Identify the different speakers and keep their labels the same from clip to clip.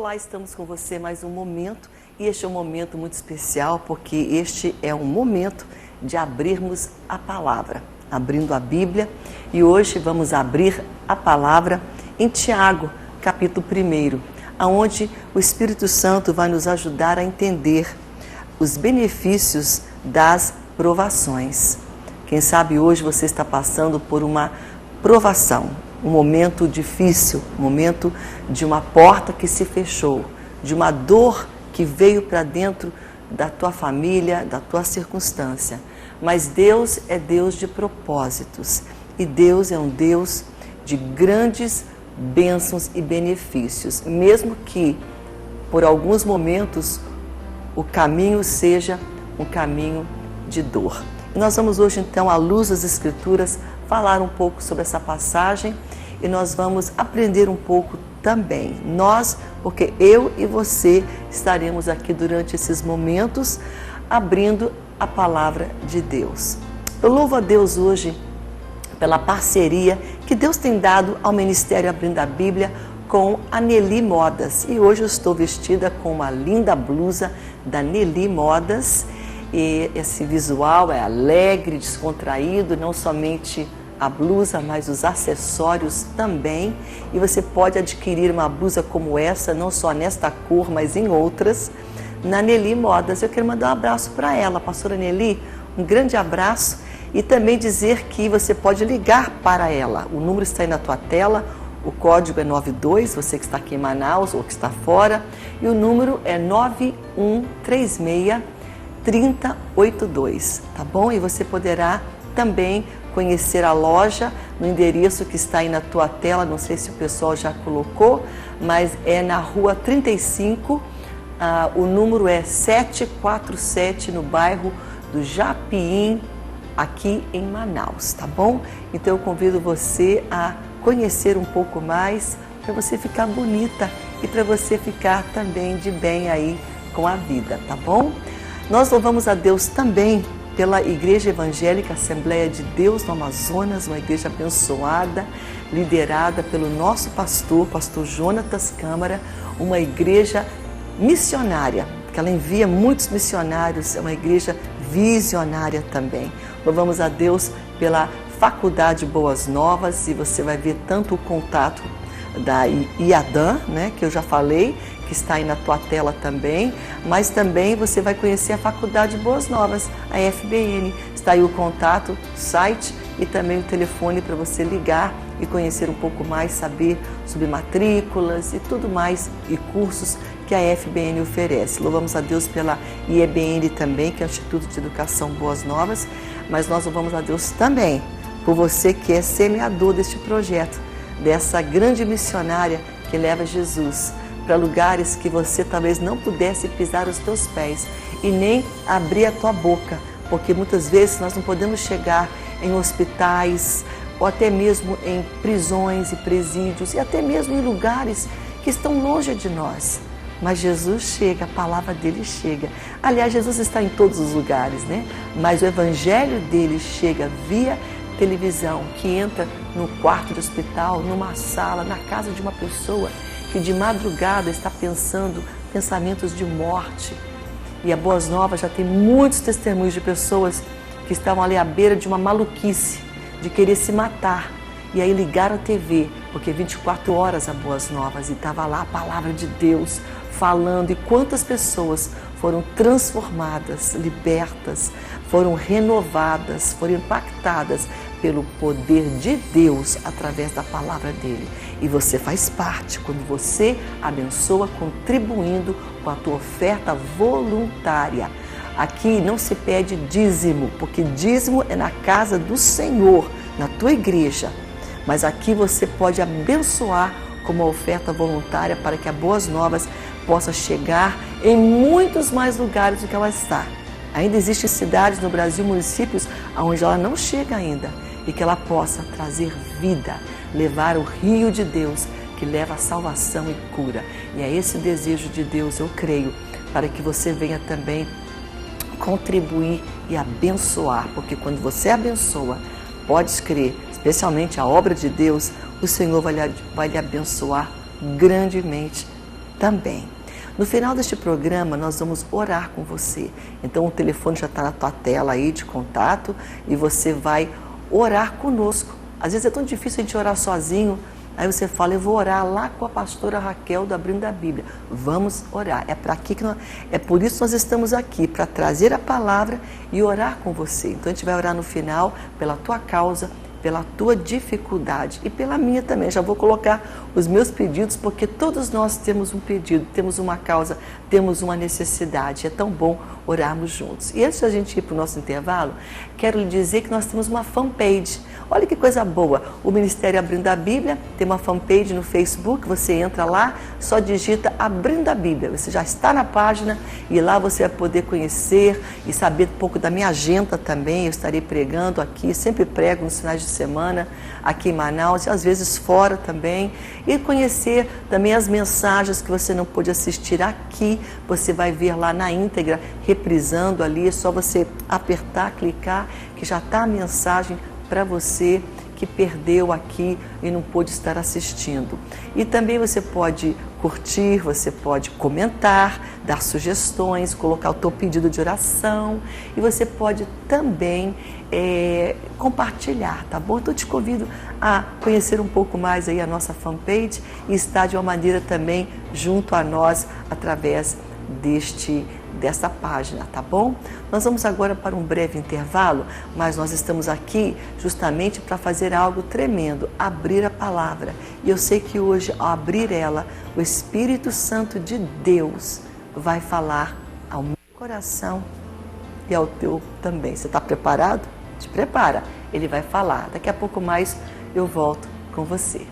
Speaker 1: Olá, estamos com você mais um momento e este é um momento muito especial porque este é um momento de abrirmos a palavra, abrindo a Bíblia, e hoje vamos abrir a palavra em Tiago, capítulo 1, onde o Espírito Santo vai nos ajudar a entender os benefícios das provações. Quem sabe hoje você está passando por uma provação, um momento difícil, um momento de uma porta que se fechou, de uma dor que veio para dentro da tua família, da tua circunstância. Mas Deus é Deus de propósitos e Deus é um Deus de grandes bênçãos e benefícios, mesmo que por alguns momentos o caminho seja um caminho de dor. E nós vamos hoje então, à luz das Escrituras, falar um pouco sobre essa passagem e nós vamos aprender um pouco também. Nós, porque eu e você estaremos aqui durante esses momentos abrindo a palavra de Deus. Eu louvo a Deus hoje pela parceria que Deus tem dado ao Ministério Abrindo a Bíblia com a Nelly Modas. E hoje eu estou vestida com uma linda blusa da Nelly Modas. E esse visual é alegre, descontraído, não somente a blusa, mas os acessórios também. E você pode adquirir uma blusa como essa, não só nesta cor, mas em outras, na Nelly Modas. Eu quero mandar um abraço para ela, pastora Nelly, um grande abraço, e também dizer que você pode ligar para ela. O número está aí na tua tela, o código é 92, você que está aqui em Manaus ou que está fora, e o número é 9136-3082, tá bom? E você poderá também conhecer a loja no endereço que está aí na tua tela, não sei se o pessoal já colocou, mas é na rua 35, o número é 747, no bairro do Japim, aqui em Manaus, tá bom? Então eu convido você a conhecer um pouco mais, para você ficar bonita e para você ficar também de bem aí com a vida, tá bom? Nós louvamos a Deus também pela Igreja Evangélica Assembleia de Deus no Amazonas, uma igreja abençoada, liderada pelo nosso pastor Jonatas Câmara, uma igreja missionária, que ela envia muitos missionários, é uma igreja visionária também. Louvamos a Deus pela Faculdade Boas Novas, e você vai ver tanto o contato da IADAN, né, que eu já falei, que está aí na tua tela também, mas também você vai conhecer a Faculdade Boas Novas, a FBN. Está aí o contato, o site e também o telefone para você ligar e conhecer um pouco mais, saber sobre matrículas e tudo mais, e cursos que a FBN oferece. Louvamos a Deus pela IEBN também, que é o Instituto de Educação Boas Novas, mas nós louvamos a Deus também por você que é semeador deste projeto, dessa grande missionária que leva Jesus para lugares que você talvez não pudesse pisar os teus pés e nem abrir a tua boca, porque muitas vezes nós não podemos chegar em hospitais ou até mesmo em prisões e presídios e até mesmo em lugares que estão longe de nós. Mas Jesus chega, a palavra dele chega. Aliás, Jesus está em todos os lugares, né? Mas o evangelho dele chega via televisão, que entra no quarto de hospital, numa sala, na casa de uma pessoa que de madrugada está pensando pensamentos de morte. E a Boas Novas já tem muitos testemunhos de pessoas que estavam ali à beira de uma maluquice, de querer se matar. E aí ligaram a TV, porque 24 horas a Boas Novas, e estava lá a palavra de Deus falando. E quantas pessoas foram transformadas, libertas, foram renovadas, foram impactadas pelo poder de Deus através da palavra dele. E você faz parte quando você abençoa contribuindo com a tua oferta voluntária. Aqui não se pede dízimo, porque dízimo é na casa do Senhor, na tua igreja. Mas aqui você pode abençoar com uma oferta voluntária para que a Boas Novas possa chegar em muitos mais lugares do que ela está. Ainda existem cidades no Brasil, municípios, onde ela não chega ainda, e que ela possa trazer vida, levar o rio de Deus, que leva a salvação e cura. E é esse desejo de Deus, eu creio, para que você venha também contribuir e abençoar, porque quando você abençoa, podes crer, especialmente a obra de Deus, o Senhor vai lhe abençoar grandemente também. No final deste programa, nós vamos orar com você. Então, o telefone já está na tua tela aí de contato e você vai orar conosco. Às vezes é tão difícil a gente orar sozinho. Aí você fala, eu vou orar lá com a pastora Raquel do Abrindo a Bíblia. Vamos orar. É por isso que nós estamos aqui, para trazer a palavra e orar com você. Então, a gente vai orar no final pela tua causa, pela tua dificuldade e pela minha também. Já vou colocar os meus pedidos, porque todos nós temos um pedido, temos uma causa, temos uma necessidade. É tão bom orarmos juntos. E antes da gente ir para o nosso intervalo, quero lhe dizer que nós temos uma fanpage. Olha que coisa boa, o Ministério Abrindo a Bíblia tem uma fanpage no Facebook, você entra lá, só digita Abrindo a Bíblia, você já está na página e lá você vai poder conhecer e saber um pouco da minha agenda também. Eu estarei pregando aqui, sempre prego nos finais de semana aqui em Manaus e às vezes fora também, e conhecer também as mensagens que você não pôde assistir aqui, você vai ver lá na íntegra, reprisando ali, é só você apertar, clicar, que já está a mensagem para você que perdeu aqui e não pôde estar assistindo. E também você pode curtir, você pode comentar, dar sugestões, colocar o teu pedido de oração e você pode também compartilhar, tá bom? Então eu te convido a conhecer um pouco mais aí a nossa fanpage e estar de uma maneira também junto a nós através dessa página, tá bom? Nós vamos agora para um breve intervalo, mas nós estamos aqui justamente para fazer algo tremendo, abrir a palavra. E eu sei que hoje, ao abrir ela, o Espírito Santo de Deus vai falar ao meu coração e ao teu também. Você está preparado? Te prepara, ele vai falar. Daqui a pouco mais eu volto com você.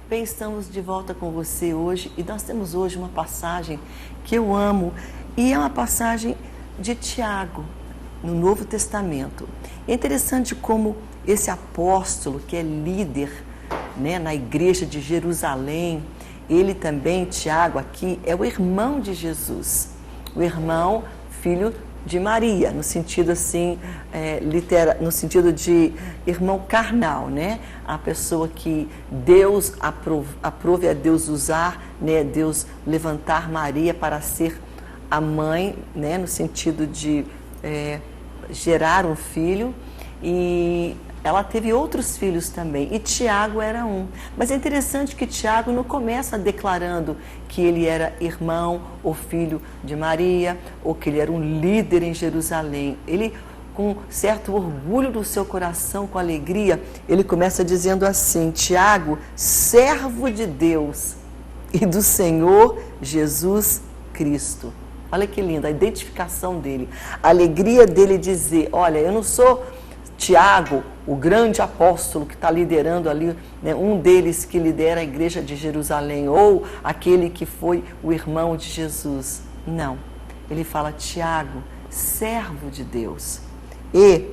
Speaker 1: Bem, estamos de volta com você hoje e nós temos hoje uma passagem que eu amo e é uma passagem de Tiago, no Novo Testamento. É interessante como esse apóstolo que é líder, né, na igreja de Jerusalém, ele também, Tiago aqui, é o irmão de Jesus, o irmão, filho de Maria, no sentido assim, no sentido de irmão carnal, né? A pessoa que Deus aprove a Deus usar, né? Deus levantar Maria para ser a mãe, né? No sentido de gerar um filho, e ela teve outros filhos também, e Tiago era um. Mas é interessante que Tiago não começa declarando que ele era irmão ou filho de Maria, ou que ele era um líder em Jerusalém. Ele, com certo orgulho do seu coração, com alegria, ele começa dizendo assim: Tiago, servo de Deus e do Senhor Jesus Cristo. Olha que lindo a identificação dele, a alegria dele dizer: olha, eu não sou Tiago, o grande apóstolo que está liderando ali, né, um deles que lidera a igreja de Jerusalém, ou aquele que foi o irmão de Jesus. Não, ele fala Tiago, servo de Deus e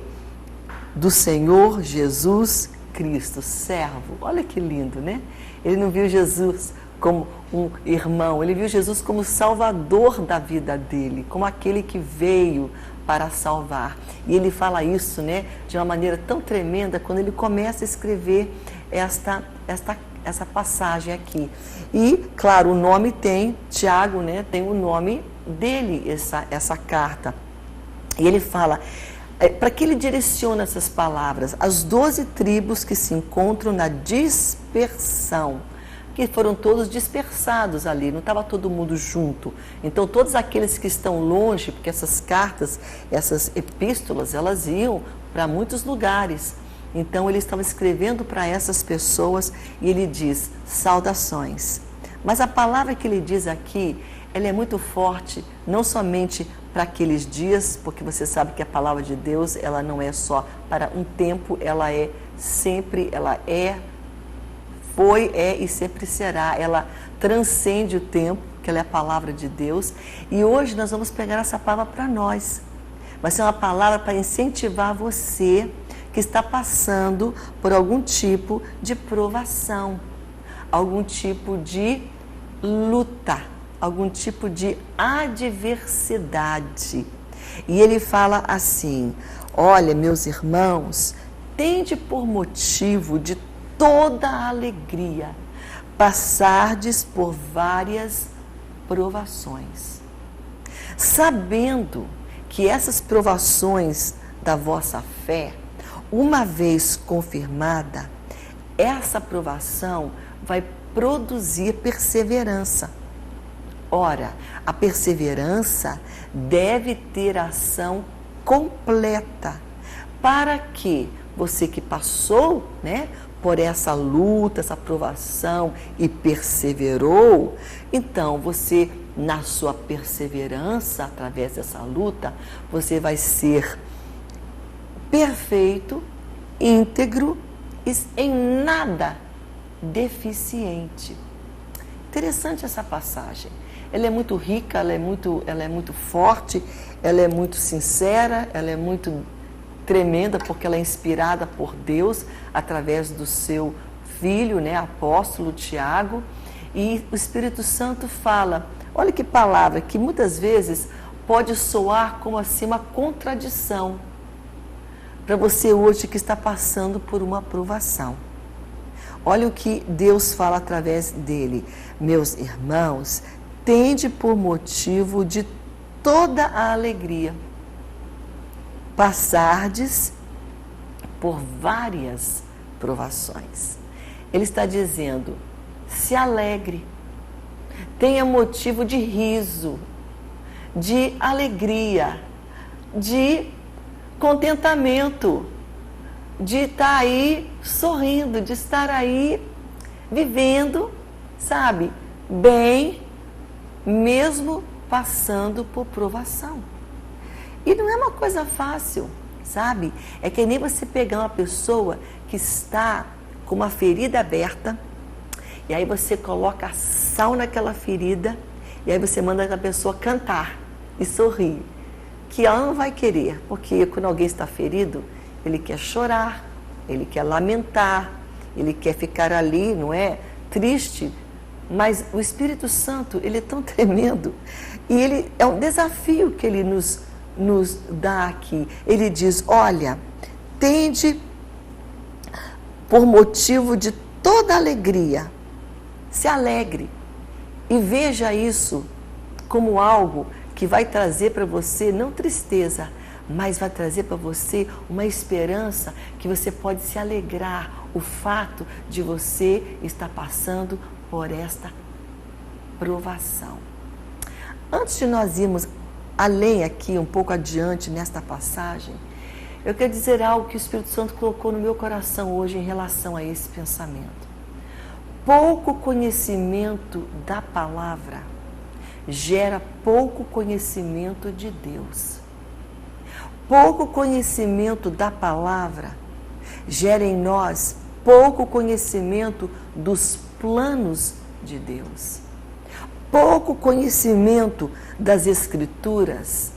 Speaker 1: do Senhor Jesus Cristo, servo. Olha que lindo, né? Ele não viu Jesus como um irmão, ele viu Jesus como salvador da vida dele, como aquele que veio para salvar. E ele fala isso, né, de uma maneira tão tremenda quando ele começa a escrever essa passagem aqui. E, claro, o nome tem, Tiago, né, tem o nome dele, essa carta. E ele fala, para que ele direciona essas palavras? As 12 tribos que se encontram na dispersão, que foram todos dispersados ali, não estava todo mundo junto. Então, todos aqueles que estão longe, porque essas cartas, essas epístolas, elas iam para muitos lugares. Então, ele estava escrevendo para essas pessoas e ele diz, saudações. Mas a palavra que ele diz aqui, ela é muito forte, não somente para aqueles dias, porque você sabe que a palavra de Deus, ela não é só para um tempo, ela é sempre, ela foi, é e sempre será. Ela transcende o tempo, que ela é a palavra de Deus. E hoje nós vamos pegar essa palavra para nós. Vai ser uma palavra para incentivar você que está passando por algum tipo de provação, algum tipo de luta, algum tipo de adversidade. E ele fala assim: olha, meus irmãos, tende por motivo de toda a alegria passardes por várias provações, sabendo que essas provações da vossa fé, uma vez confirmada, essa provação vai produzir perseverança. Ora, a perseverança deve ter ação completa, para que você que passou, por essa luta, essa provação e perseverou, então você, na sua perseverança, através dessa luta, você vai ser perfeito, íntegro e em nada deficiente. Interessante essa passagem. Ela é muito rica, ela é muito forte, ela é muito sincera, ela é muito tremenda, porque ela é inspirada por Deus através do seu filho, apóstolo Tiago, e o Espírito Santo fala, olha que palavra, que muitas vezes pode soar como assim uma contradição para você hoje que está passando por uma provação. Olha o que Deus fala através dele: meus irmãos, tende por motivo de toda a alegria passardes por várias provações. Ele está dizendo, se alegre, tenha motivo de riso, de alegria, de contentamento, de estar aí sorrindo, de estar aí vivendo, sabe, bem, mesmo passando por provação. E não é uma coisa fácil, sabe? É que nem você pegar uma pessoa que está com uma ferida aberta, e aí você coloca sal naquela ferida, e aí você manda aquela pessoa cantar e sorrir, que ela não vai querer, porque quando alguém está ferido, ele quer chorar, ele quer lamentar, ele quer ficar ali, não é? Triste. Mas o Espírito Santo, ele é tão tremendo, e ele é um desafio que ele nos dá aqui. Ele diz, olha, tende por motivo de toda alegria, se alegre e veja isso como algo que vai trazer para você não tristeza, mas vai trazer para você uma esperança que você pode se alegrar, o fato de você estar passando por esta provação. Antes de nós irmos além aqui, um pouco adiante nesta passagem, eu quero dizer algo que o Espírito Santo colocou no meu coração hoje em relação a esse pensamento. Pouco conhecimento da palavra gera pouco conhecimento de Deus. Pouco conhecimento da palavra gera em nós pouco conhecimento dos planos de Deus. Pouco conhecimento das Escrituras,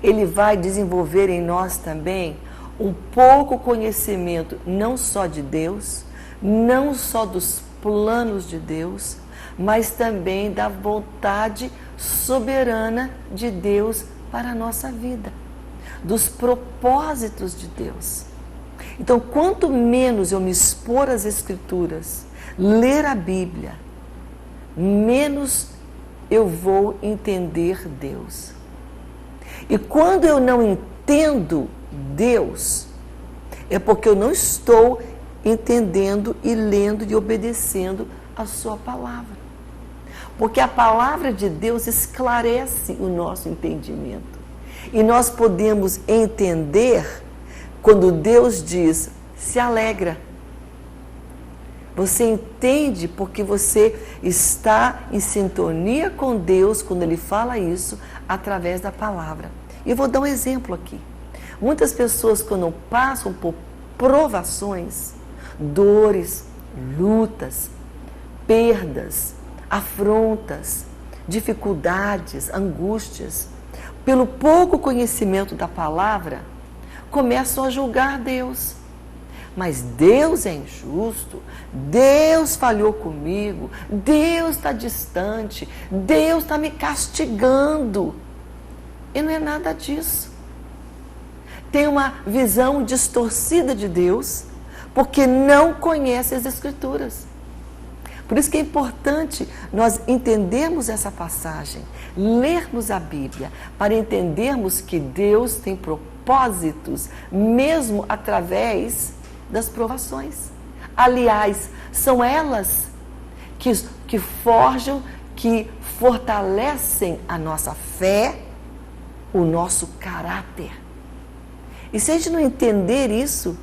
Speaker 1: ele vai desenvolver em nós também um pouco conhecimento não só de Deus, não só dos planos de Deus, mas também da vontade soberana de Deus para a nossa vida, dos propósitos de Deus. Então, quanto menos eu me expor às Escrituras, ler a Bíblia, menos eu vou entender Deus. E quando eu não entendo Deus, é porque eu não estou entendendo e lendo e obedecendo a sua palavra. Porque a palavra de Deus esclarece o nosso entendimento. E nós podemos entender quando Deus diz, se alegra. Você entende porque você está em sintonia com Deus quando Ele fala isso através da palavra. E eu vou dar um exemplo aqui. Muitas pessoas, quando passam por provações, dores, lutas, perdas, afrontas, dificuldades, angústias, pelo pouco conhecimento da palavra, começam a julgar Deus. Mas Deus é injusto, Deus falhou comigo, Deus está distante, Deus está me castigando. E não é nada disso. Tem uma visão distorcida de Deus, porque não conhece as Escrituras. Por isso que é importante nós entendermos essa passagem, lermos a Bíblia, para entendermos que Deus tem propósitos, mesmo através das provações. Aliás, são elas que forjam, que fortalecem a nossa fé, o nosso caráter. E se a gente não entender isso,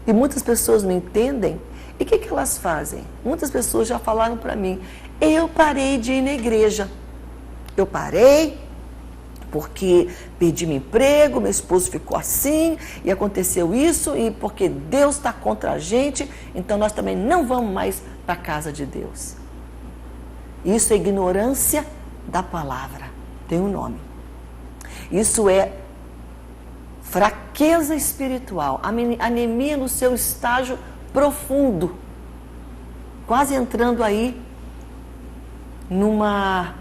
Speaker 1: e muitas pessoas não entendem, e o que elas fazem? Muitas pessoas já falaram para mim, eu parei de ir na igreja. Eu parei porque perdi meu emprego, meu esposo ficou assim, e aconteceu isso, e porque Deus está contra a gente, então nós também não vamos mais para a casa de Deus. Isso é ignorância da palavra, tem um nome. Isso é fraqueza espiritual, anemia no seu estágio profundo, quase entrando aí numa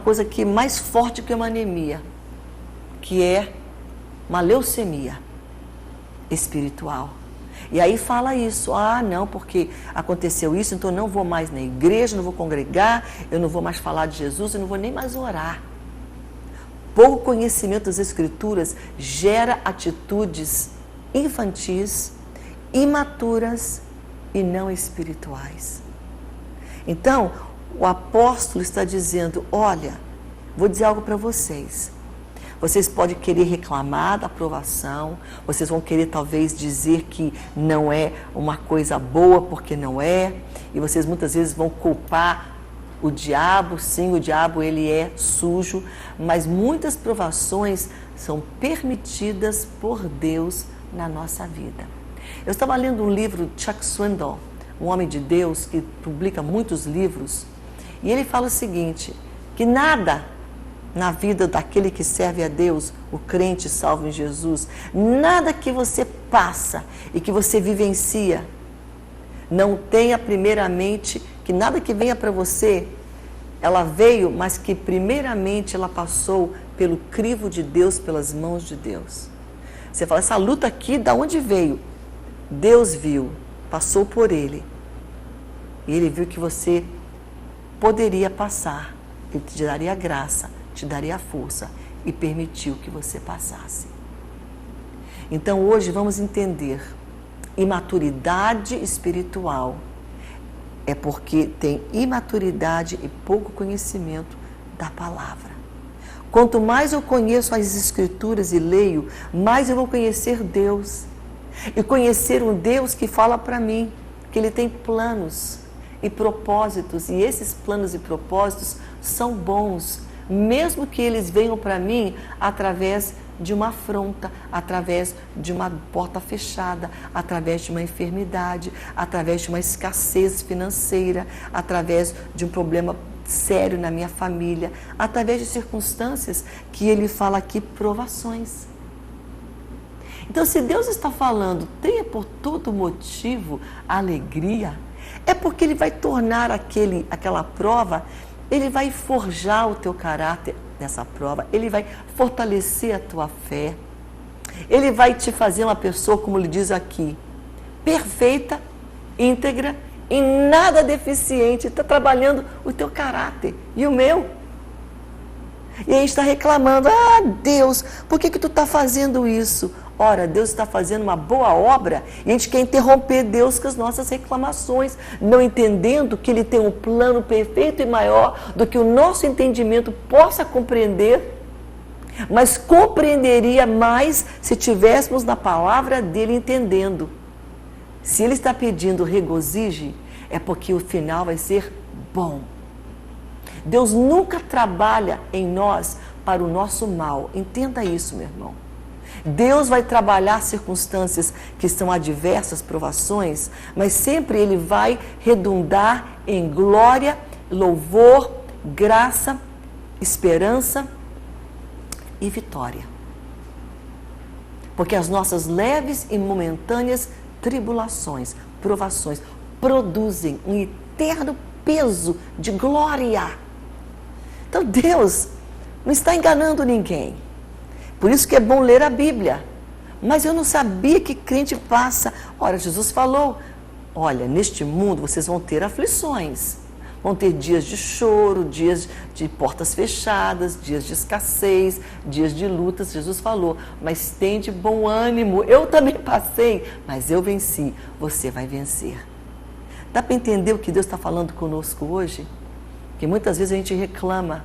Speaker 1: coisa que é mais forte que uma anemia, que é uma leucemia espiritual. E aí fala isso, não, porque aconteceu isso, então eu não vou mais na igreja, não vou congregar, eu não vou mais falar de Jesus, eu não vou nem mais orar. Pouco conhecimento das Escrituras gera atitudes infantis, imaturas e não espirituais. Então, o apóstolo está dizendo, olha, vou dizer algo para vocês. Vocês podem querer reclamar da aprovação, vocês vão querer talvez dizer que não é uma coisa boa porque não é, e vocês muitas vezes vão culpar o diabo. Sim, o diabo ele é sujo, mas muitas provações são permitidas por Deus na nossa vida. Eu estava lendo um livro de Chuck Swindoll, um homem de Deus que publica muitos livros, e ele fala o seguinte, que nada na vida daquele que serve a Deus, o crente salvo em Jesus, nada que você passa e que você vivencia, não tenha primeiramente, que nada que venha para você, ela veio, mas que primeiramente ela passou pelo crivo de Deus, pelas mãos de Deus. Você fala, essa luta aqui, da onde veio? Deus viu, passou por ele, e ele viu que você poderia passar, ele te daria graça, te daria força, e permitiu que você passasse. Então hoje vamos entender, imaturidade espiritual é porque tem imaturidade e pouco conhecimento da palavra. Quanto mais eu conheço as Escrituras e leio, mais eu vou conhecer Deus. E conhecer um Deus que fala para mim que Ele tem planos e propósitos, e esses planos e propósitos são bons, mesmo que eles venham para mim através de uma afronta, através de uma porta fechada, através de uma enfermidade, através de uma escassez financeira, através de um problema sério na minha família, através de circunstâncias que ele fala aqui, provações. Então, se Deus está falando, tenha por todo motivo alegria, é porque Ele vai tornar aquela prova, Ele vai forjar o teu caráter nessa prova, Ele vai fortalecer a tua fé, Ele vai te fazer uma pessoa, como Ele diz aqui, perfeita, íntegra, em nada deficiente, está trabalhando o teu caráter e o meu. E a gente está reclamando, Deus, por que tu está fazendo isso? Ora, Deus está fazendo uma boa obra e a gente quer interromper Deus com as nossas reclamações, não entendendo que Ele tem um plano perfeito e maior do que o nosso entendimento possa compreender, mas compreenderia mais se tivéssemos na palavra dEle entendendo. Se Ele está pedindo regozije, é porque o final vai ser bom. Deus nunca trabalha em nós para o nosso mal. Entenda isso, meu irmão. Deus vai trabalhar circunstâncias que são adversas, provações, mas sempre Ele vai redundar em glória, louvor, graça, esperança e vitória. Porque as nossas leves e momentâneas tribulações, provações, produzem um eterno peso de glória. Então Deus não está enganando ninguém. Por isso que é bom ler a Bíblia. Mas eu não sabia que crente passa. Ora, Jesus falou, olha, neste mundo vocês vão ter aflições. Vão ter dias de choro, dias de portas fechadas, dias de escassez, dias de lutas. Jesus falou, mas tem de bom ânimo. Eu também passei, mas eu venci. Você vai vencer. Dá para entender o que Deus está falando conosco hoje? Que muitas vezes a gente reclama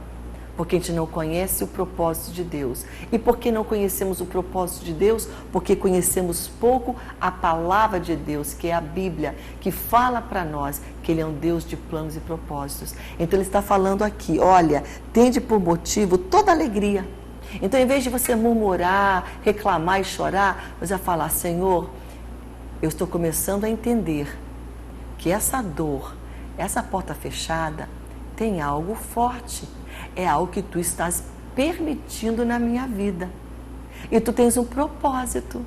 Speaker 1: porque a gente não conhece o propósito de Deus. E por que não conhecemos o propósito de Deus? Porque conhecemos pouco a palavra de Deus, que é a Bíblia, que fala para nós que Ele é um Deus de planos e propósitos. Então Ele está falando aqui, olha, tende por motivo toda alegria. Então, em vez de você murmurar, reclamar e chorar, você vai falar, Senhor, eu estou começando a entender que essa dor, essa porta fechada, tem algo forte. É algo que tu estás permitindo na minha vida. E tu tens um propósito.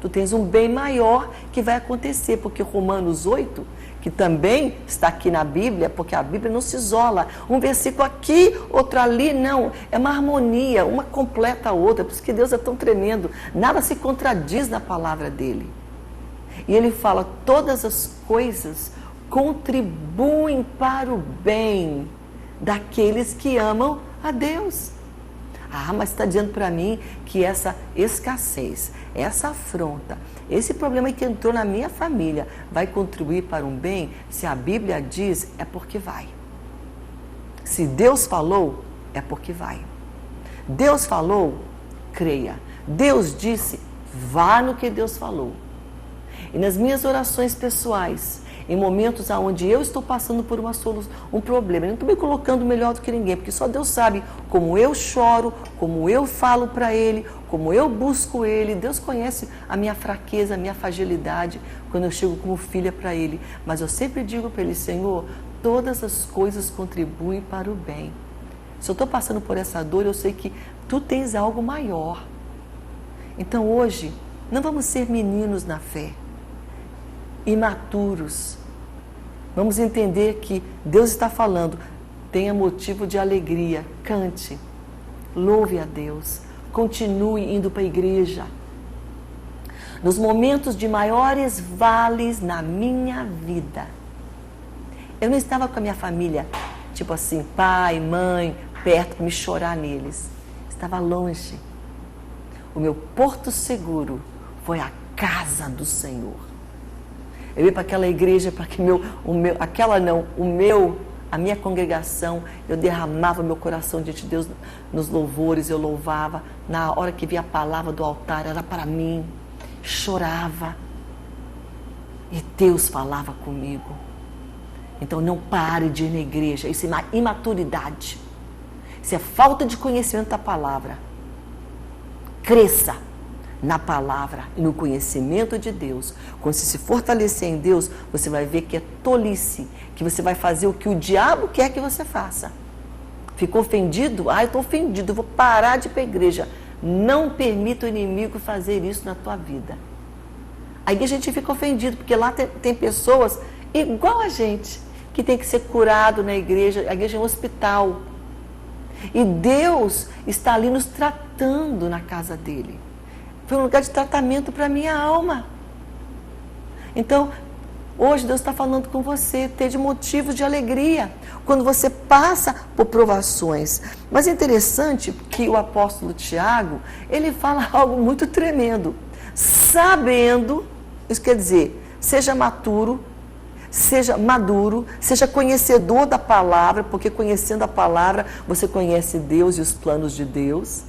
Speaker 1: Tu tens um bem maior que vai acontecer. Porque Romanos 8, que também está aqui na Bíblia, porque a Bíblia não se isola. Um versículo aqui, outro ali, não. É uma harmonia, uma completa a outra. Por isso que Deus é tão tremendo. Nada se contradiz na palavra dele. E ele fala, todas as coisas contribuem para o bem daqueles que amam a Deus. Ah, mas está dizendo para mim que essa escassez, essa afronta, esse problema que entrou na minha família vai contribuir para um bem? Se a Bíblia diz, é porque vai. Se Deus falou, é porque vai. Deus falou, creia. Deus disse, vá no que Deus falou. E nas minhas orações pessoais, em momentos onde eu estou passando por um problema, eu não estou me colocando melhor do que ninguém, porque só Deus sabe como eu choro, como eu falo para Ele, como eu busco Ele. Deus conhece a minha fraqueza, a minha fragilidade, quando eu chego como filha para Ele. Mas eu sempre digo para Ele, Senhor, todas as coisas contribuem para o bem. Se eu estou passando por essa dor, eu sei que Tu tens algo maior. Então hoje, não vamos ser meninos na fé, imaturos. Vamos entender que Deus está falando, tenha motivo de alegria, cante, louve a Deus, continue indo para a igreja. Nos momentos de maiores vales na minha vida, eu não estava com a minha família, tipo assim, pai, mãe, perto, para me chorar neles. Estava longe. O meu porto seguro foi a casa do Senhor. Eu ia para aquela igreja, para que a minha congregação, eu derramava meu coração diante de Deus nos louvores, eu louvava. Na hora que via a palavra do altar, era para mim. Chorava. E Deus falava comigo. Então não pare de ir na igreja. Isso é imaturidade. Isso é falta de conhecimento da palavra. Cresça na palavra e no conhecimento de Deus. Quando você se fortalecer em Deus, você vai ver que é tolice, que você vai fazer o que o diabo quer que você faça. Ficou ofendido? Ah, eu estou ofendido, eu vou parar de ir para a igreja. Não permita o inimigo fazer isso na tua vida. Aí a gente fica ofendido, porque lá tem pessoas igual a gente, que tem que ser curado na igreja. A igreja é um hospital. E Deus está ali nos tratando na casa dele. Foi um lugar de tratamento para a minha alma. Então, hoje Deus está falando com você, ter de motivos de alegria, quando você passa por provações. Mas é interessante que o apóstolo Tiago, ele fala algo muito tremendo. Sabendo, isso quer dizer, seja maduro, seja conhecedor da palavra, porque conhecendo a palavra, você conhece Deus e os planos de Deus.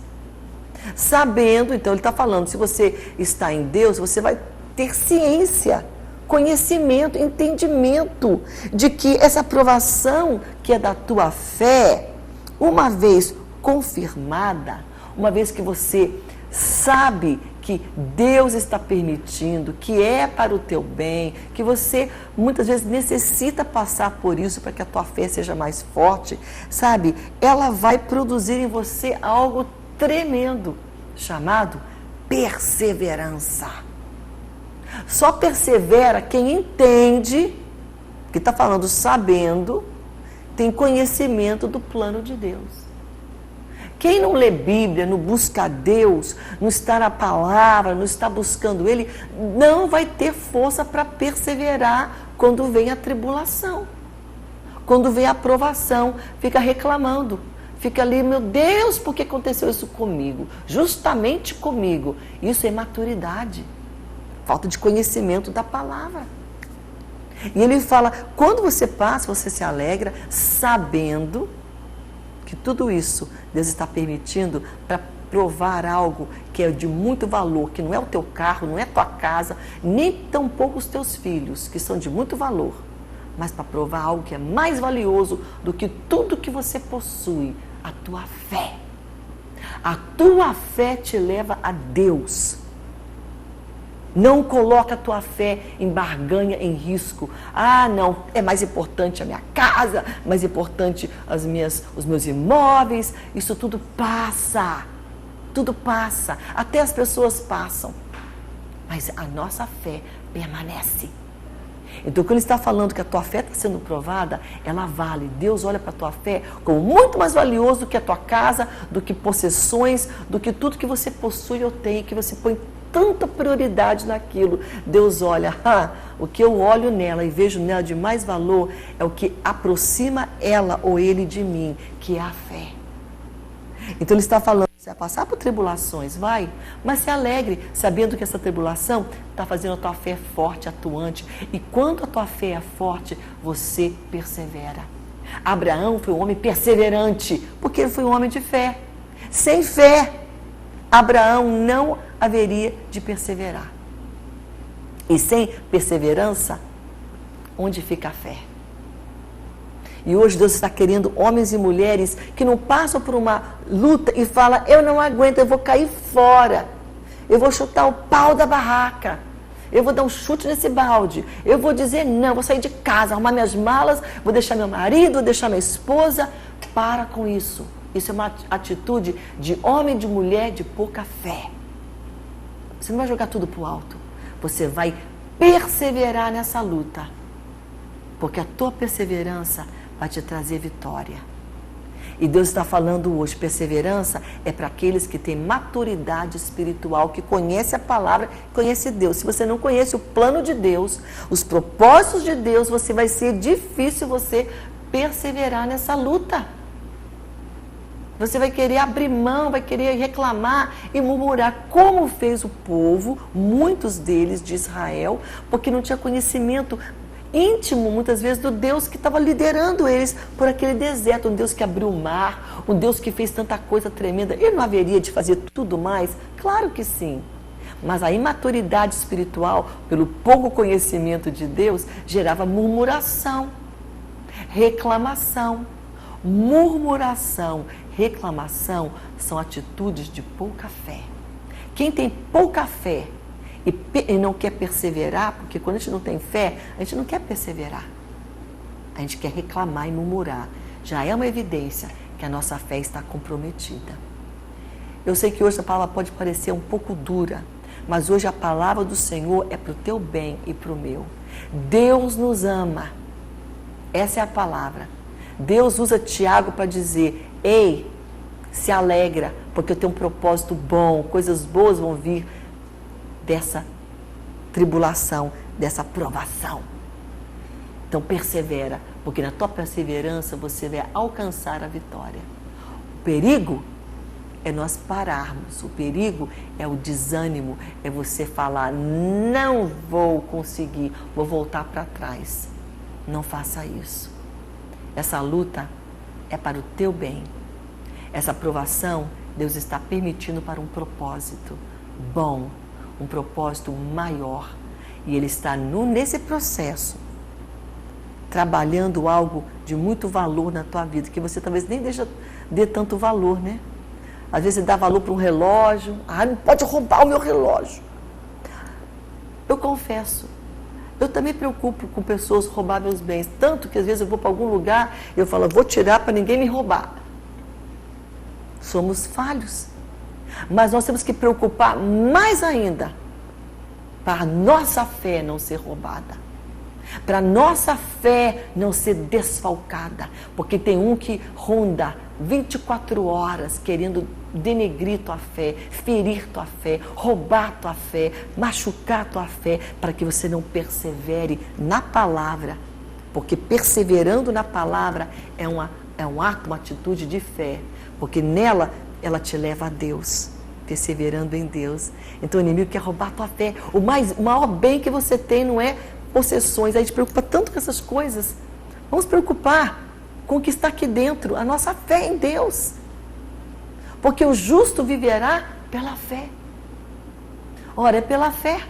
Speaker 1: Sabendo, então ele está falando, se você está em Deus, você vai ter ciência, conhecimento, entendimento de que essa aprovação que é da tua fé, uma vez confirmada, uma vez que você sabe que Deus está permitindo, que é para o teu bem, que você muitas vezes necessita passar por isso para que a tua fé seja mais forte, sabe? Ela vai produzir em você algo tremendo, chamado perseverança. Só persevera quem entende, que está falando sabendo, tem conhecimento do plano de Deus. Quem não lê Bíblia, não busca Deus, não está na palavra, não está buscando Ele, não vai ter força para perseverar quando vem a tribulação. Quando vem a aprovação, fica reclamando. Fica ali, meu Deus, por que aconteceu isso comigo? Justamente comigo. Isso é maturidade. Falta de conhecimento da palavra. E ele fala, quando você passa, você se alegra, sabendo que tudo isso Deus está permitindo para provar algo que é de muito valor, que não é o teu carro, não é a tua casa, nem tampouco os teus filhos, que são de muito valor, mas para provar algo que é mais valioso do que tudo que você possui, a tua fé. A tua fé te leva a Deus. Não coloca a tua fé em barganha, em risco. Ah, não, é mais importante a minha casa, mais importante os meus imóveis. Isso tudo passa. Tudo passa. Até as pessoas passam. Mas a nossa fé permanece. Então, quando ele está falando que a tua fé está sendo provada, ela vale. Deus olha para a tua fé como muito mais valioso do que a tua casa, do que possessões, do que tudo que você possui ou tem, que você põe tanta prioridade naquilo. Deus olha, o que eu olho nela e vejo nela de mais valor é o que aproxima ela ou ele de mim, que é a fé. Então ele está falando, você vai passar por tribulações, vai, mas se alegre, sabendo que essa tribulação está fazendo a tua fé forte, atuante. E quando a tua fé é forte, você persevera. Abraão foi um homem perseverante, porque ele foi um homem de fé. Sem fé, Abraão não haveria de perseverar. E sem perseverança, onde fica a fé? E hoje Deus está querendo homens e mulheres que não passam por uma luta e falam, eu não aguento, eu vou cair fora. Eu vou chutar o pau da barraca. Eu vou dar um chute nesse balde. Eu vou dizer não, vou sair de casa, arrumar minhas malas, vou deixar meu marido, vou deixar minha esposa. Para com isso. Isso é uma atitude de homem e de mulher de pouca fé. Você não vai jogar tudo para o alto. Você vai perseverar nessa luta. Porque a tua perseverança vai te trazer vitória. E Deus está falando hoje, perseverança é para aqueles que têm maturidade espiritual, que conhece a palavra, conhece Deus. Se você não conhece o plano de Deus, os propósitos de Deus, vai ser difícil você perseverar nessa luta. Você vai querer abrir mão, vai querer reclamar e murmurar, como fez o povo, muitos deles de Israel, porque não tinha conhecimento íntimo, muitas vezes, do Deus que estava liderando eles por aquele deserto, um Deus que abriu o mar, um Deus que fez tanta coisa tremenda. Ele não haveria de fazer tudo mais? Claro que sim. Mas a imaturidade espiritual, pelo pouco conhecimento de Deus, gerava murmuração, reclamação. Murmuração, reclamação são atitudes de pouca fé. Quem tem pouca fé e não quer perseverar, porque quando a gente não tem fé, a gente não quer perseverar. A gente quer reclamar e murmurar. Já é uma evidência que a nossa fé está comprometida. Eu sei que hoje a palavra pode parecer um pouco dura, mas hoje a palavra do Senhor é para o teu bem e para o meu. Deus nos ama. Essa é a palavra. Deus usa Tiago para dizer, ei, se alegra, porque eu tenho um propósito bom, coisas boas vão vir dessa tribulação, dessa provação. Então persevera, porque na tua perseverança você vai alcançar a vitória. O perigo é nós pararmos, o perigo é o desânimo, é você falar, não vou conseguir, vou voltar para trás. Não faça isso. Essa luta é para o teu bem. Essa provação Deus está permitindo para um propósito bom, um propósito maior. E Ele está nesse processo, trabalhando algo de muito valor na tua vida, que você talvez nem dê tanto valor, né? Às vezes você dá valor para um relógio. Não pode roubar o meu relógio. Eu confesso, eu também me preocupo com pessoas roubar meus bens. Tanto que às vezes eu vou para algum lugar e eu falo, vou tirar para ninguém me roubar. Somos falhos. Mas nós temos que preocupar mais ainda para a nossa fé não ser roubada, para a nossa fé não ser desfalcada, porque tem um que ronda 24 horas querendo denegrir tua fé, ferir tua fé, roubar tua fé, machucar tua fé, para que você não persevere na palavra, porque perseverando na palavra é um ato, uma atitude de fé, porque nela ela te leva a Deus, perseverando em Deus. Então o inimigo quer roubar a tua fé. O maior bem que você tem não é possessões. A gente preocupa tanto com essas coisas. Vamos preocupar com o que está aqui dentro, a nossa fé em Deus. Porque o justo viverá pela fé. Ora, é pela fé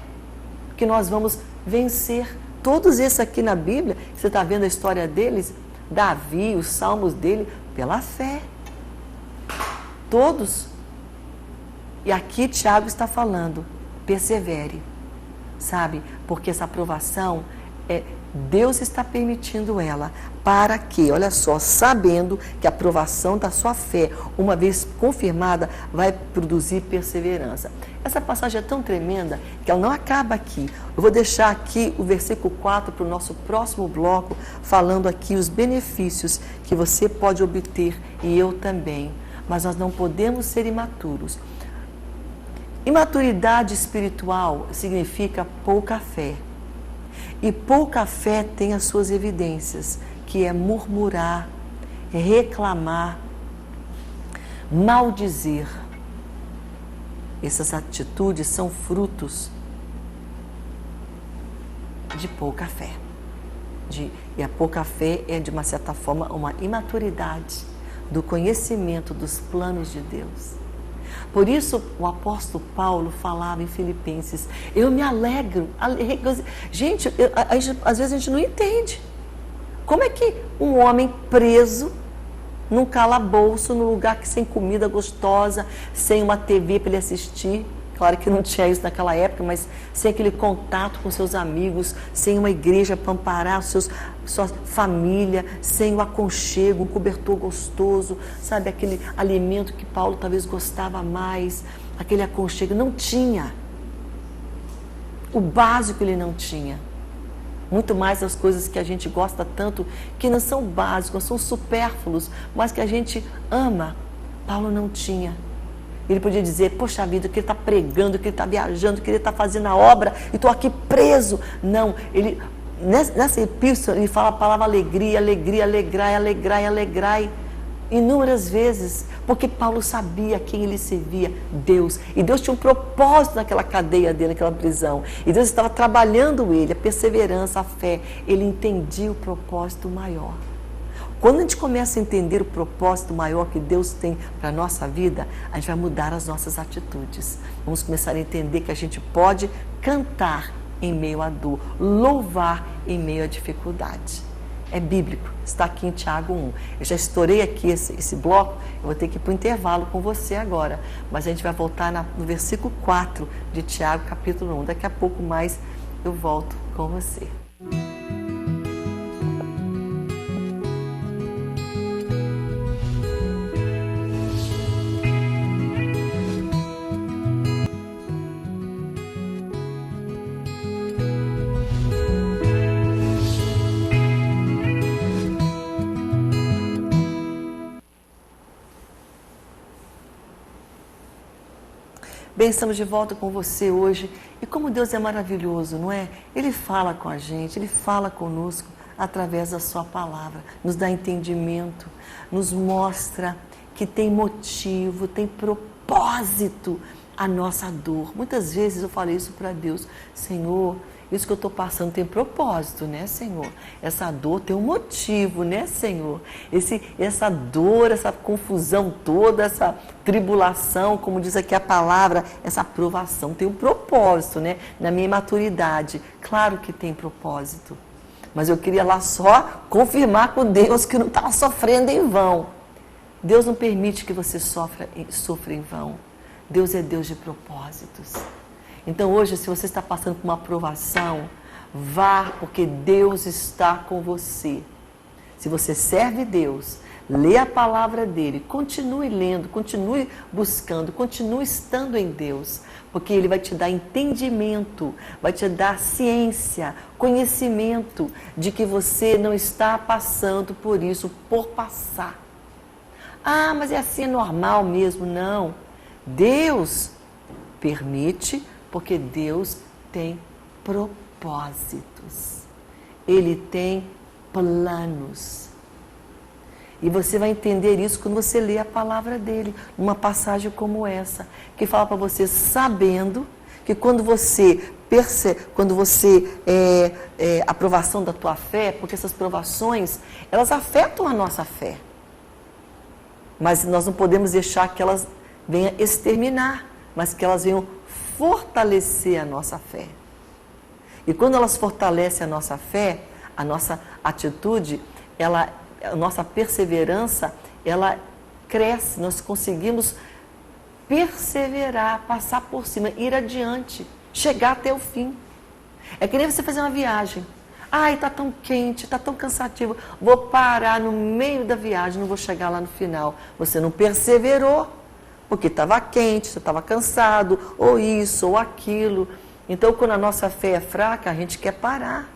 Speaker 1: que nós vamos vencer. Todos esses aqui na Bíblia, você está vendo a história deles, Davi, os salmos dele, pela fé. Todos. E aqui Tiago está falando, persevere, sabe? Porque essa aprovação, Deus está permitindo ela para que, olha só, sabendo que a aprovação da sua fé, uma vez confirmada, vai produzir perseverança. Essa passagem é tão tremenda que ela não acaba aqui. Eu vou deixar aqui o versículo 4 para o nosso próximo bloco, falando aqui os benefícios que você pode obter e eu também. Mas nós não podemos ser imaturos. Imaturidade espiritual significa pouca fé. E pouca fé tem as suas evidências, que é murmurar, reclamar, maldizer. Essas atitudes são frutos de pouca fé. E a pouca fé é, de uma certa forma, uma imaturidade do conhecimento dos planos de Deus. Por isso, o apóstolo Paulo falava em Filipenses, eu me alegro. Gente, às vezes a gente não entende. Como é que um homem preso num calabouço, num lugar sem comida gostosa, sem uma TV para ele assistir, claro que não tinha isso naquela época, mas sem aquele contato com seus amigos, sem uma igreja para amparar sua família, sem o aconchego, um cobertor gostoso, sabe, aquele alimento que Paulo talvez gostava mais, aquele aconchego, não tinha. O básico ele não tinha. Muito mais as coisas que a gente gosta tanto, que não são básicas, são supérfluos, mas que a gente ama. Paulo não tinha. Ele podia dizer, poxa vida, que ele está pregando, que ele está viajando, que ele está fazendo a obra, e estou aqui preso. Não, ele, nessa epístola, ele fala a palavra alegria, alegria, alegrai, alegrai, alegrai, inúmeras vezes, porque Paulo sabia quem ele servia, Deus. E Deus tinha um propósito naquela cadeia dele, naquela prisão. E Deus estava trabalhando ele, a perseverança, a fé. Ele entendia o propósito maior. Quando a gente começa a entender o propósito maior que Deus tem para a nossa vida, a gente vai mudar as nossas atitudes. Vamos começar a entender que a gente pode cantar em meio à dor, louvar em meio à dificuldade. É bíblico, está aqui em Tiago 1. Eu já estourei aqui esse bloco, eu vou ter que ir para o intervalo com você agora. Mas a gente vai voltar no versículo 4 de Tiago, capítulo 1. Daqui a pouco mais eu volto com você. Bem, estamos de volta com você hoje. E como Deus é maravilhoso, não é? Ele fala com a gente, Ele fala conosco através da sua palavra. Nos dá entendimento, nos mostra que tem motivo, tem propósito a nossa dor. Muitas vezes eu falei isso para Deus, Senhor, isso que eu estou passando tem propósito, né, Senhor? Essa dor tem um motivo, né, Senhor? Essa dor, essa confusão toda, essa tribulação, como diz aqui a palavra, essa aprovação tem um propósito, né? Na minha imaturidade, claro que tem propósito. Mas eu queria lá só confirmar com Deus que não estava sofrendo em vão. Deus não permite que você sofra em vão. Deus é Deus de propósitos. Então hoje, se você está passando por uma aprovação, vá, porque Deus está com você. Se você serve Deus, lê a palavra dele, continue lendo, continue buscando, continue estando em Deus, Porque ele vai te dar entendimento, vai te dar ciência, conhecimento de que você não está passando por isso, por passar. Ah, mas é assim, é normal mesmo. Não. Deus permite, porque Deus tem propósitos. Ele tem planos. E você vai entender isso quando você lê a palavra dele, numa passagem como essa, que fala para você, sabendo que quando você percebe, a provação da tua fé, porque essas provações, elas afetam a nossa fé. Mas nós não podemos deixar que elas venham exterminar, mas que elas venham fortalecer a nossa fé. E quando elas fortalecem a nossa fé, a nossa atitude, a nossa perseverança, ela cresce, nós conseguimos perseverar, passar por cima, ir adiante, chegar até o fim. É que nem você fazer uma viagem. Ai, está tão quente, está tão cansativo, vou parar no meio da viagem, não vou chegar lá no final. Você não perseverou, porque estava quente, você estava cansado, ou isso, ou aquilo. Então, quando a nossa fé é fraca, a gente quer parar.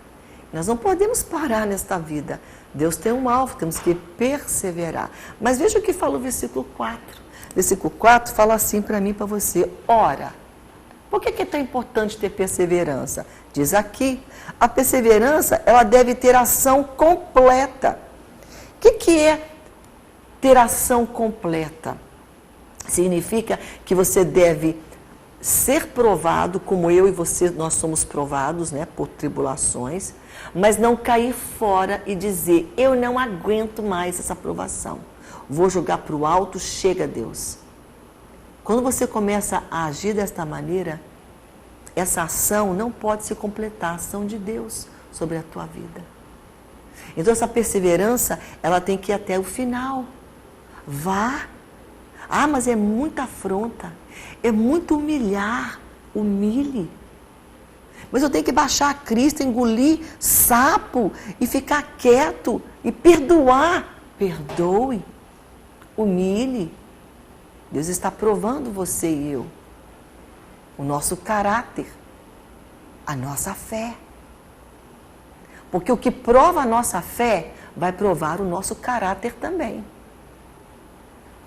Speaker 1: Nós não podemos parar nesta vida. Deus tem um alvo, temos que perseverar. Mas veja o que fala o versículo 4. Versículo 4 fala assim para mim e para você. Ora, por que é tão importante ter perseverança? Diz aqui, a perseverança, ela deve ter ação completa. O que é ter ação completa? Significa que você deve ser provado, como eu e você, nós somos provados, né, por tribulações, mas não cair fora e dizer, eu não aguento mais essa provação, vou jogar para o alto, chega Deus. Quando você começa a agir desta maneira, essa ação não pode se completar, a ação de Deus sobre a tua vida. Então essa perseverança, ela tem que ir até o final. Vá. Ah, mas é muita afronta, é muito humilhar, humilhe. Mas eu tenho que baixar a crista, engolir sapo e ficar quieto e perdoar. Perdoe, humilhe. Deus está provando você e eu, o nosso caráter, a nossa fé. Porque o que prova a nossa fé vai provar o nosso caráter também.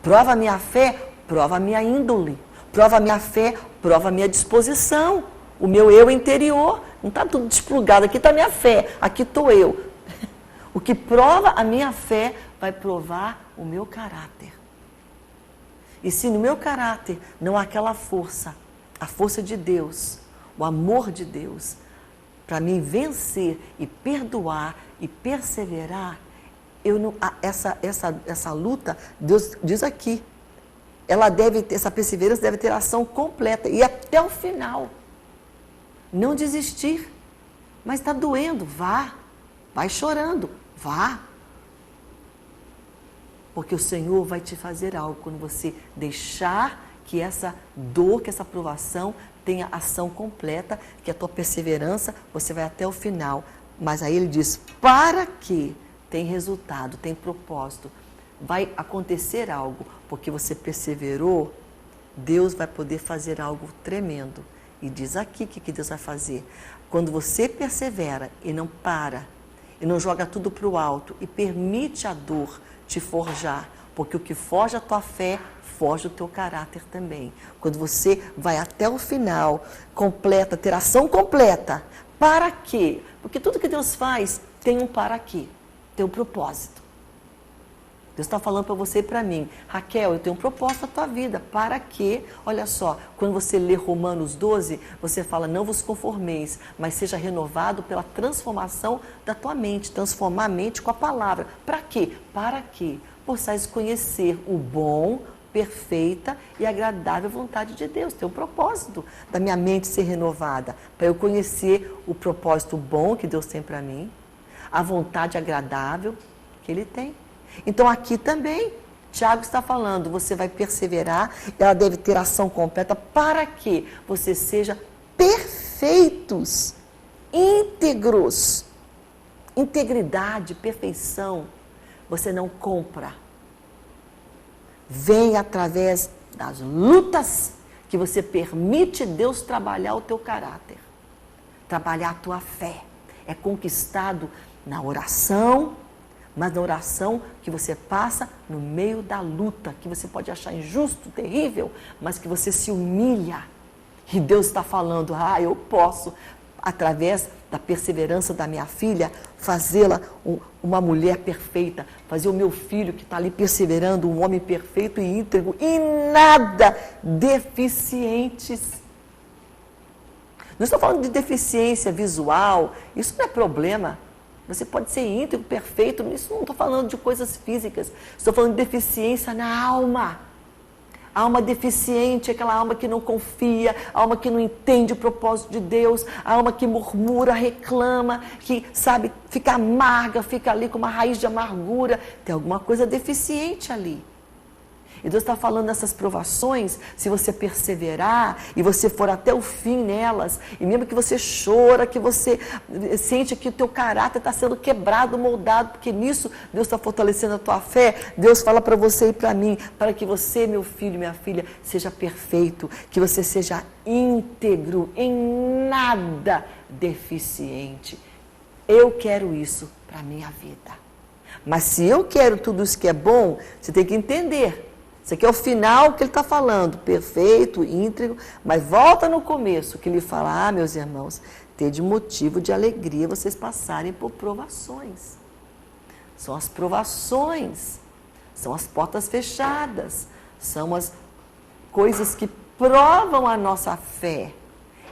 Speaker 1: Prova a minha fé, prova a minha índole. Prova a minha fé, prova a minha disposição. O meu eu interior. Não está tudo desplugado. Aqui está a minha fé, aqui estou eu. O que prova a minha fé vai provar o meu caráter. E se no meu caráter não há aquela força, a força de Deus, o amor de Deus, para mim vencer e perdoar e perseverar, essa luta, Deus diz aqui, essa perseverança deve ter ação completa e até o final. Não desistir, mas está doendo, vai chorando, vá. Porque o Senhor vai te fazer algo quando você deixar que essa dor, que essa provação tenha ação completa, que a tua perseverança, você vai até o final. Mas aí ele diz, para que tem resultado, tem propósito, vai acontecer algo, porque você perseverou, Deus vai poder fazer algo tremendo. E diz aqui o que Deus vai fazer. Quando você persevera e não para, e não joga tudo para o alto, e permite a dor te forjar, porque o que forja a tua fé, forja o teu caráter também. Quando você vai até o final, completa, ter ação completa, para quê? Porque tudo que Deus faz tem um para quê, tem um propósito. Deus está falando para você e para mim, Raquel, eu tenho um propósito na tua vida, para quê? Olha só, quando você lê Romanos 12, você fala, não vos conformeis, mas seja renovado pela transformação da tua mente, transformar a mente com a palavra. Para quê? Para quê? Possais conhecer o bom, perfeita e agradável vontade de Deus. Tem um propósito da minha mente ser renovada, para eu conhecer o propósito bom que Deus tem para mim, a vontade agradável que Ele tem. Então aqui também, Tiago está falando, você vai perseverar, ela deve ter ação completa para que você seja perfeitos, íntegros. Integridade, perfeição, você não compra. Vem através das lutas que que você permite Deus trabalhar o teu caráter, trabalhar a tua fé. É conquistado na oração, mas na oração que você passa no meio da luta, que você pode achar injusto, terrível, mas que você se humilha. E Deus está falando, eu posso, através da perseverança da minha filha, fazê-la uma mulher perfeita, fazer o meu filho que está ali perseverando, um homem perfeito e íntegro, e nada deficientes. Não estou falando de deficiência visual, isso não é problema. Você pode ser íntegro, perfeito, isso não estou falando de coisas físicas, estou falando de deficiência na alma. A alma deficiente, aquela alma que não confia, a alma que não entende o propósito de Deus, a alma que murmura, reclama, que, sabe, fica amarga, fica ali com uma raiz de amargura. Tem alguma coisa deficiente ali. E Deus está falando nessas provações, se você perseverar e você for até o fim nelas, e mesmo que você chora, que você sente que o teu caráter está sendo quebrado, moldado, porque nisso Deus está fortalecendo a tua fé, Deus fala para você e para mim, para que você, meu filho, minha filha, seja perfeito, que você seja íntegro, em nada deficiente. Eu quero isso para a minha vida. Mas se eu quero tudo isso que é bom, você tem que entender. Isso aqui é o final que ele está falando, perfeito, íntegro, mas volta no começo, que ele fala, meus irmãos, tede motivo de alegria vocês passarem por provações. São as provações, são as portas fechadas, são as coisas que provam a nossa fé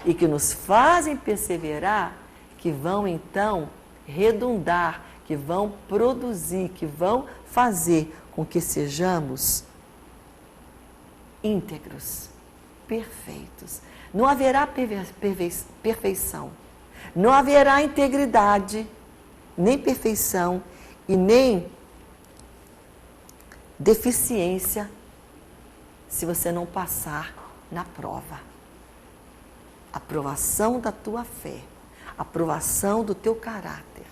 Speaker 1: e que nos fazem perseverar, que vão então redundar, que vão produzir, que vão fazer com que sejamos íntegros, perfeitos. Não haverá perfeição, não haverá integridade, nem perfeição e nem deficiência se você não passar na prova. A provação da tua fé, a provação do teu caráter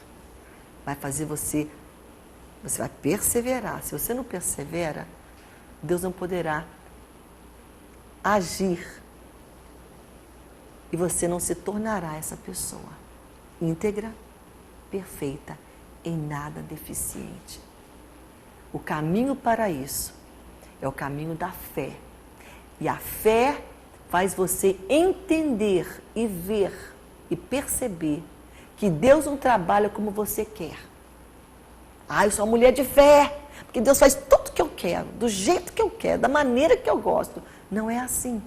Speaker 1: vai fazer você vai perseverar. Se você não persevera, Deus não poderá agir e você não se tornará essa pessoa íntegra, perfeita, em nada deficiente. O caminho para isso é o caminho da fé. E a fé faz você entender e ver e perceber que Deus não trabalha como você quer. Eu sou uma mulher de fé, porque Deus faz tudo o que eu quero, do jeito que eu quero, da maneira que eu gosto. Não é assim.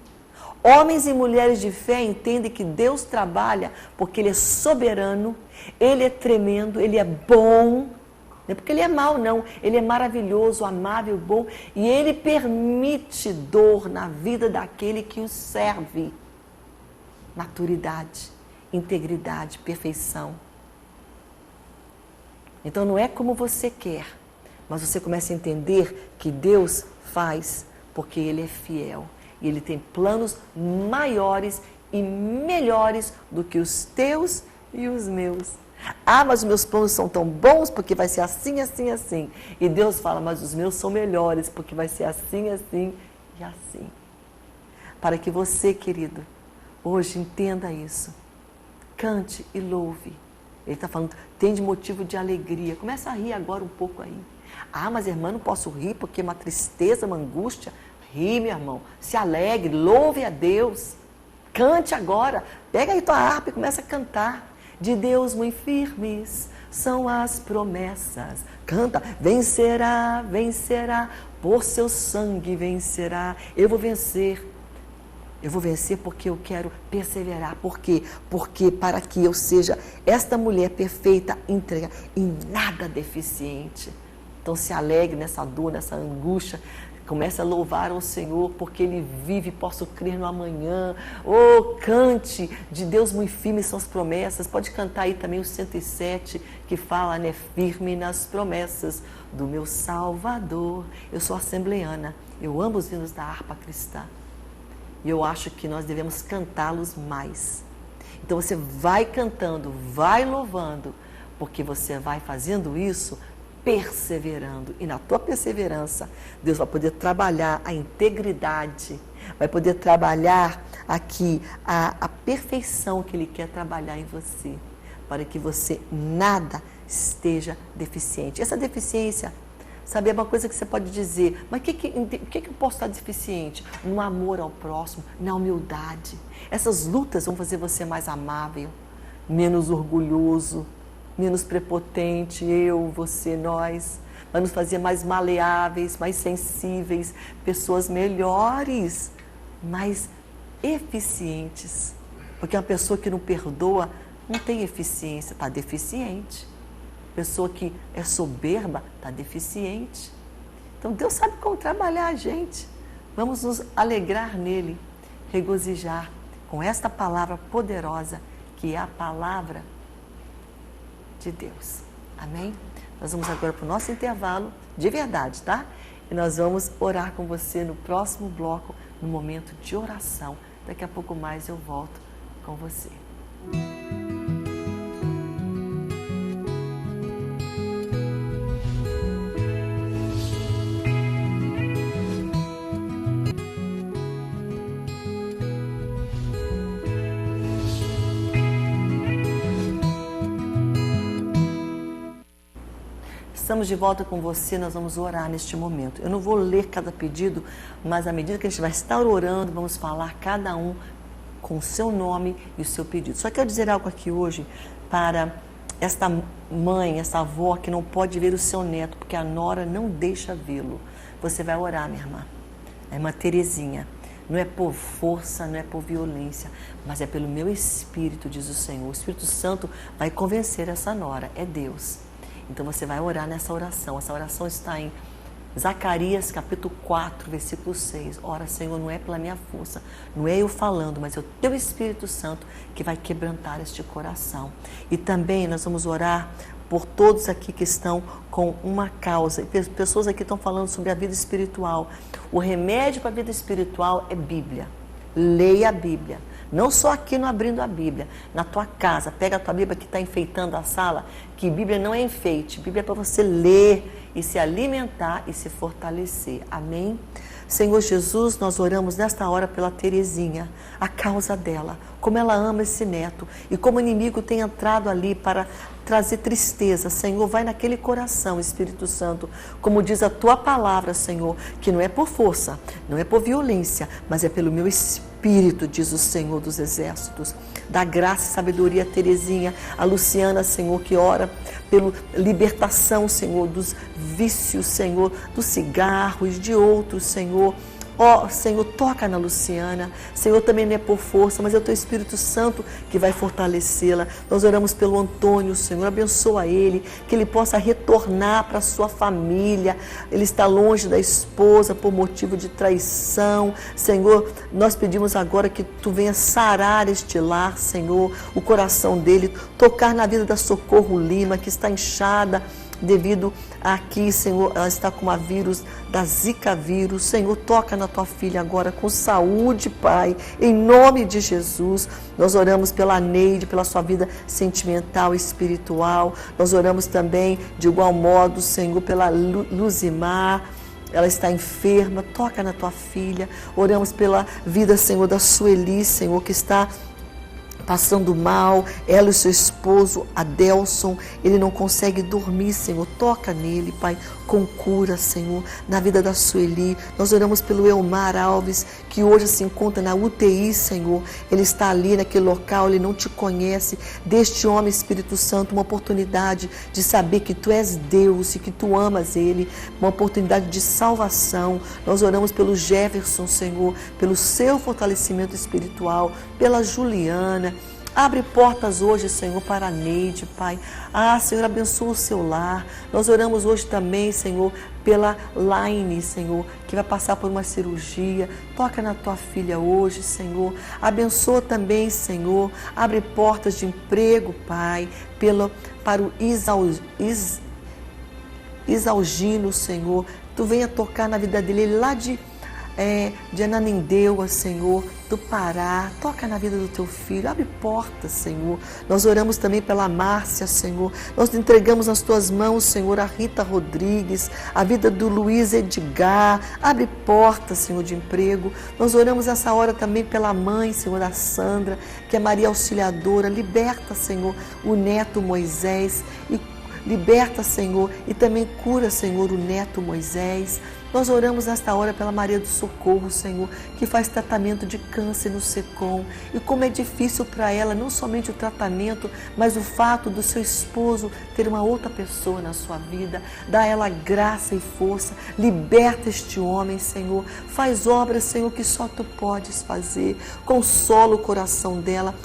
Speaker 1: Homens e mulheres de fé entendem que Deus trabalha porque Ele é soberano, Ele é tremendo, Ele é bom. Não é porque Ele é mau, não. Ele é maravilhoso, amável, bom. E Ele permite dor na vida daquele que o serve. Maturidade, integridade, perfeição. Então não é como você quer, mas você começa a entender que Deus faz porque Ele é fiel. E Ele tem planos maiores e melhores do que os teus e os meus. Mas os meus planos são tão bons porque vai ser assim, assim, assim. E Deus fala, mas os meus são melhores porque vai ser assim, assim e assim. Para que você, querido, hoje entenda isso. Cante e louve. Ele está falando, tem de motivo de alegria. Começa a rir agora um pouco aí. Mas irmã, não posso rir porque é uma tristeza, uma angústia. Ri, meu irmão, se alegre, louve a Deus, cante agora, pega aí tua harpa e começa a cantar. De Deus muito firmes são as promessas, canta, vencerá, vencerá, por seu sangue vencerá, eu vou vencer porque eu quero perseverar, por quê? Porque para que eu seja esta mulher perfeita, íntegra, em nada deficiente. Então se alegre nessa dor, nessa angústia. Comece a louvar ao Senhor, porque Ele vive, posso crer no amanhã. Cante, de Deus muito firme são as promessas. Pode cantar aí também o 107, que fala, firme nas promessas do meu Salvador. Eu sou assembleiana, eu amo os hinos da harpa cristã. E eu acho que nós devemos cantá-los mais. Então você vai cantando, vai louvando, porque você vai fazendo isso perseverando. E na tua perseverança, Deus vai poder trabalhar a integridade, vai poder trabalhar aqui a perfeição que Ele quer trabalhar em você, para que você nada esteja deficiente. Essa deficiência, sabe, é uma coisa que você pode dizer, mas o que eu posso estar deficiente? No amor ao próximo, na humildade. Essas lutas vão fazer você mais amável, menos orgulhoso, menos prepotente, eu, você, nós. Vai nos fazer mais maleáveis, mais sensíveis, pessoas melhores, mais eficientes. Porque uma pessoa que não perdoa não tem eficiência, está deficiente. Pessoa que é soberba está deficiente. Então Deus sabe como trabalhar a gente. Vamos nos alegrar nele, regozijar com esta palavra poderosa, que é a palavra de Deus. Amém? Nós vamos agora para o nosso intervalo, de verdade, tá? E nós vamos orar com você no próximo bloco, no momento de oração. Daqui a pouco mais eu volto com você. Estamos de volta com você, nós vamos orar neste momento. Eu não vou ler cada pedido, mas à medida que a gente vai estar orando, vamos falar cada um com o seu nome e o seu pedido. Só quero dizer algo aqui hoje para esta mãe, essa avó que não pode ver o seu neto, porque a nora não deixa vê-lo. Você vai orar, minha irmã. É uma Terezinha. Não é por força, não é por violência, mas é pelo meu Espírito, diz o Senhor. O Espírito Santo vai convencer essa nora, é Deus. Então você vai orar nessa oração. Essa oração está em Zacarias capítulo 4, versículo 6. Ora, Senhor, não é pela minha força, não é eu falando, mas é o Teu Espírito Santo que vai quebrantar este coração. E também nós vamos orar por todos aqui que estão com uma causa. E pessoas aqui estão falando sobre a vida espiritual. O remédio para a vida espiritual é Bíblia. Leia a Bíblia. Não só aqui no Abrindo a Bíblia, na tua casa, pega a tua Bíblia que está enfeitando a sala, que Bíblia não é enfeite, Bíblia é para você ler e se alimentar e se fortalecer. Amém? Senhor Jesus, nós oramos nesta hora pela Terezinha, a causa dela, como ela ama esse neto e como o inimigo tem entrado ali para trazer tristeza. Senhor, vai naquele coração, Espírito Santo, como diz a tua palavra, Senhor, que não é por força, não é por violência, mas é pelo meu Espírito, diz o Senhor dos Exércitos. Dá graça e sabedoria a Terezinha, a Luciana, Senhor, que ora pela libertação, Senhor, dos vícios, Senhor, do cigarro e de outros, Senhor. Ó, Senhor, toca na Luciana. Senhor, também não é por força, mas é o Teu Espírito Santo que vai fortalecê-la. Nós oramos pelo Antônio, Senhor, abençoa ele, que ele possa retornar para a sua família. Ele está longe da esposa por motivo de traição. Senhor, nós pedimos agora que Tu venha sarar este lar, Senhor, o coração dele, tocar na vida da Socorro Lima, que está inchada devido aqui, Senhor, ela está com uma vírus, da Zika vírus. Senhor, toca na tua filha agora com saúde, Pai, em nome de Jesus. Nós oramos pela Neide, pela sua vida sentimental e espiritual. Nós oramos também, de igual modo, Senhor, pela Luzimar. Ela está enferma, toca na tua filha. Oramos pela vida, Senhor, da Sueli, Senhor, que está passando mal, ela e seu esposo, Adelson, ele não consegue dormir, Senhor, toca nele, Pai, com cura, Senhor, na vida da Sueli. Nós oramos pelo Elmar Alves, que hoje se encontra na UTI, Senhor, ele está ali naquele local, ele não te conhece. Deste homem, Espírito Santo, uma oportunidade de saber que Tu és Deus e que Tu amas ele, uma oportunidade de salvação. Nós oramos pelo Jefferson, Senhor, pelo seu fortalecimento espiritual, pela Juliana. Abre portas hoje, Senhor, para a Neide, Pai. Ah, Senhor, abençoa o seu lar. Nós oramos hoje também, Senhor, pela Laine, Senhor, que vai passar por uma cirurgia. Toca na tua filha hoje, Senhor. Abençoa também, Senhor. Abre portas de emprego, Pai, para o Isalgino, Senhor. Tu venha tocar na vida dele, ele lá de de Ananindeua, Senhor, do Pará. Toca na vida do teu filho, abre portas, Senhor. Nós oramos também pela Márcia, Senhor. Nós entregamos nas tuas mãos, Senhor, a Rita Rodrigues, a vida do Luiz Edgar. Abre portas, Senhor, de emprego. Nós oramos essa hora também pela mãe, Senhor, da Sandra, que é Maria Auxiliadora. Liberta, Senhor, o neto Moisés e liberta, Senhor, e também cura, Senhor, o neto Moisés. Nós oramos nesta hora pela Maria do Socorro, Senhor, que faz tratamento de câncer no SECOM. E como é difícil para ela, não somente o tratamento, mas o fato do seu esposo ter uma outra pessoa na sua vida. Dá a ela graça e força. Liberta este homem, Senhor. Faz obras, Senhor, que só Tu podes fazer. Consola o coração dela.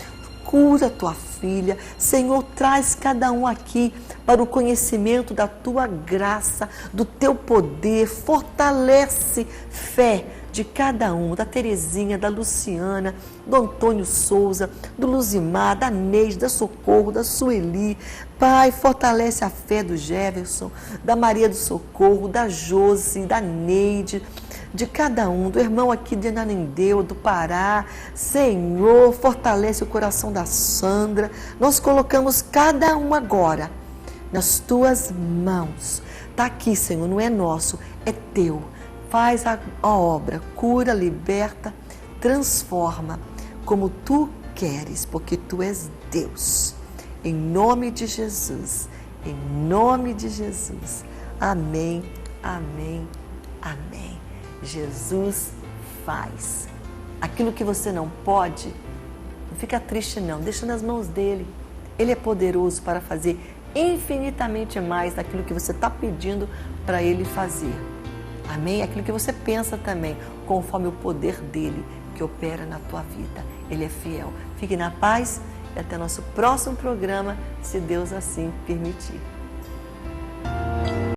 Speaker 1: Cura tua filha. Senhor, traz cada um aqui para o conhecimento da tua graça, do teu poder. Fortalece fé de cada um, da Terezinha, da Luciana, do Antônio Souza, do Luzimar, da Neide, da Socorro, da Sueli. Pai, fortalece a fé do Jefferson, da Maria do Socorro, da Josi, da Neide, de cada um, do irmão aqui de Ananindeua, do Pará. Senhor, fortalece o coração da Sandra. Nós colocamos cada um agora nas Tuas mãos. Está aqui, Senhor, não é nosso, é Teu. Faz a obra, cura, liberta, transforma como Tu queres, porque Tu és Deus. Em nome de Jesus, em nome de Jesus. Amém, amém, amém. Jesus faz. Aquilo que você não pode, não fica triste não, deixa nas mãos dele. Ele é poderoso para fazer infinitamente mais daquilo que você está pedindo para ele fazer. Amém? Aquilo que você pensa também, conforme o poder dele que opera na tua vida. Ele é fiel. Fique na paz e até nosso próximo programa, se Deus assim permitir.